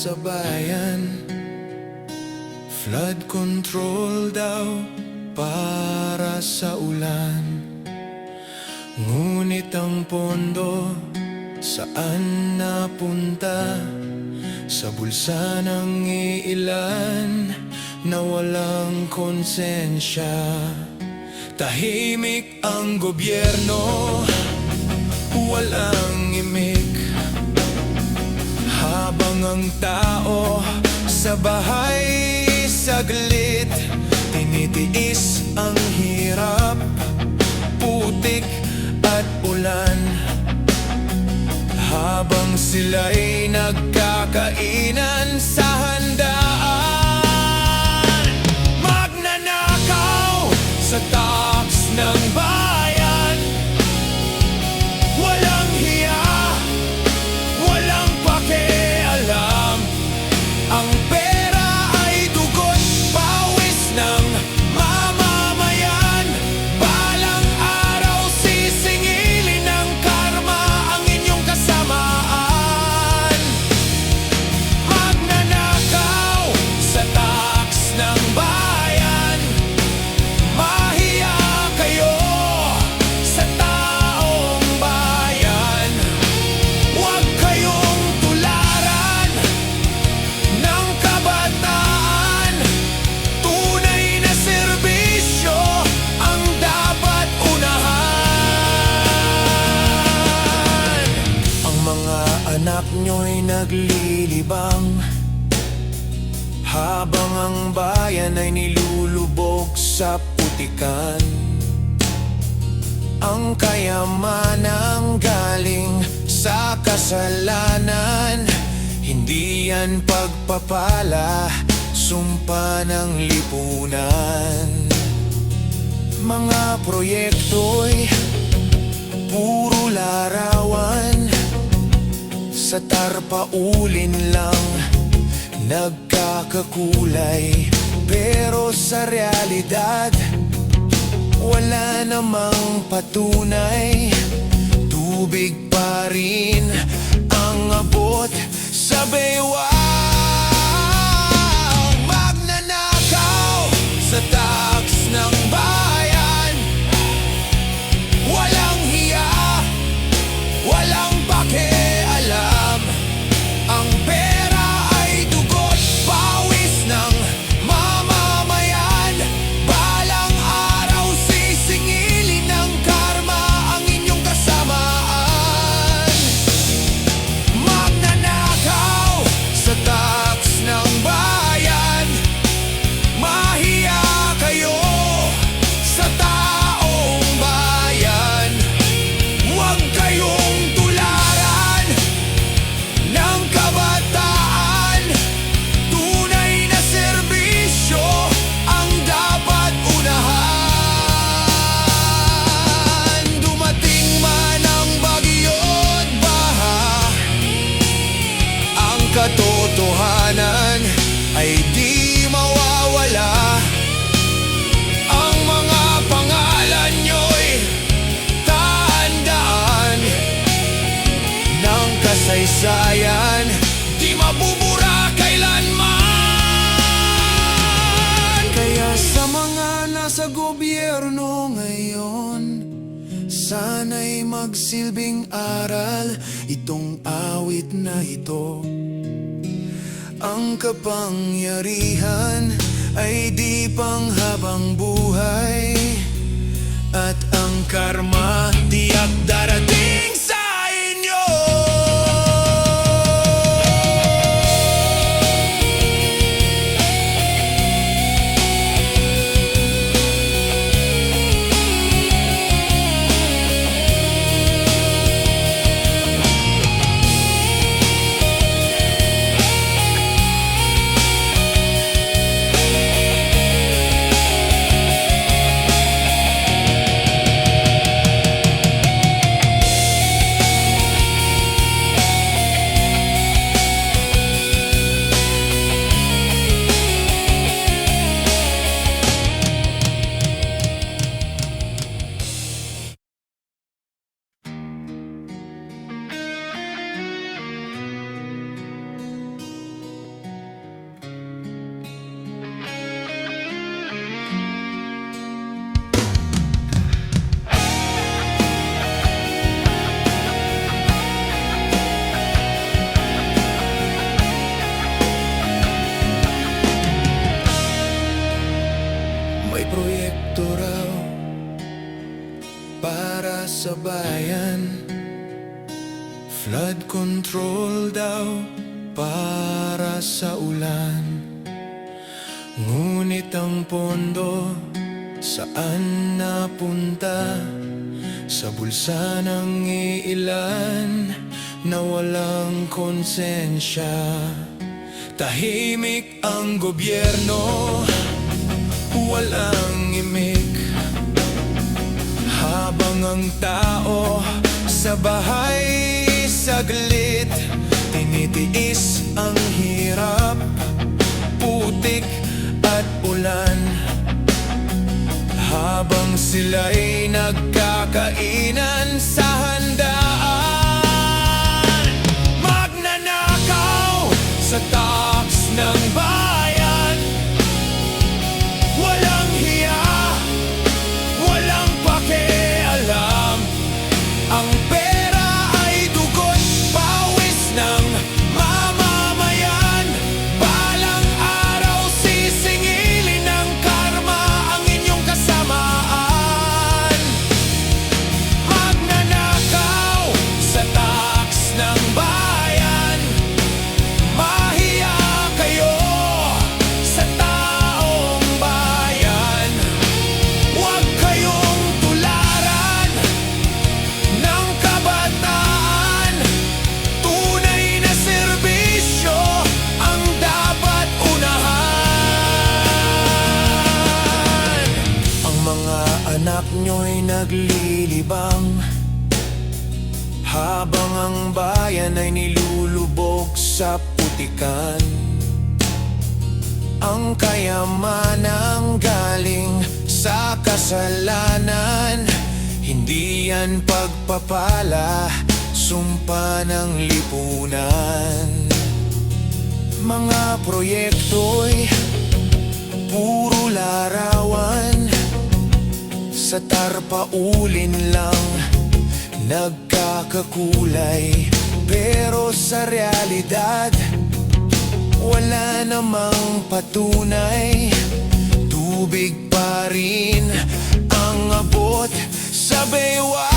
sa bayan. Flood control daw para sa ulan. Ngunit ang pondo saan napunta? Sa bulsa ng iilan na walang konsensya. Tahimik ang gobyerno, walang imik, habang ang tao sa bahay saglit tinitiis ang hirap, putik at ulan. Habang sila'y nagkakainan sa handaan, magnanakaw sa tax ng bayan. Walang hiya, walang pakialam. Ang pera ay dugot, pawis ng mamamayan. Balang araw sisingilin ng karma ang inyong kasamaan. Magnanakaw sa tax ng bayan. Mahiya kayo sa taong bayan. Huwag kayong tularan ng kabataan. Tunay na serbisyo ang dapat unahan. Ang mga anak nyo'y naglilibang, habang ang bayan ay nilulubog sa putikan. Ang kayamanang galing sa kasalanan, hindi yan pagpapala, sumpa ng lipunan. Mga proyekto'y puro larawan, sa tarpaulin lang nagkakakulay. Pero sa realidad, wala namang patunay. Tubig pa rin ang abot sa baywang. Magnanakaw sa tax ng bayan. Walang hiya, walang pakialam. Ang pera ay dugot, pawis ng mamamayan. Balang araw sisingilin ng karma ang inyong kasamaan. Magnanakaw sa tax ng bayan. Mahiya kayo sa taong bayan. Huwag kayong tularan ng kabataan. Tunay na serbisyo ang dapat unahan. Dumating man ang bagyo't baha, ang katotohanan ay di mawawala. Ang mga pangalan nyo'y tandaan ng kasaysayan, di mabubura kailanman. Kaya sa mga nasa gobyerno ngayon, sana'y magsilbing aral itong awit na ito. Ang kapangyarihan ay di panghabang buhay, at ang karma tiyak darating sa inyo. bayan. Flood control daw para sa ulan. Ngunit ang pondo saan napunta? Sa bulsa ng iilan na walang konsensya. Tahimik ang gobyerno, walang imik, habang ang tao sa bahay saglit tinitiis ang hirap, putik at ulan. Habang sila'y nagkakainan sa handaan, magnanakaw sa tax ng bayan. Walang hiya, walang pakialam. Ang pera ay dugo't pawis ng mamamayan. Balang araw sisingilin ng karma ang inyong kasamaan. Magnanakaw sa tax ng bayan. Mahiya kayo sa taong bayan. Huwag kayong tularan ng kabataan. Tunay na serbisyo ang dapat unahan. Ang mga anak nyo'y naglilibang, habang ang bayan ay nilulubog sa putikan. Ang kayamanang galing sa kasalanan, hindi yan pagpapala, sumpa ng lipunan. Mga proyekto'y puro larawan, sa tarpaulin lang nagkakakulay. Pero sa realidad, wala namang patunay. Tubig pa rin ang abot sa baywang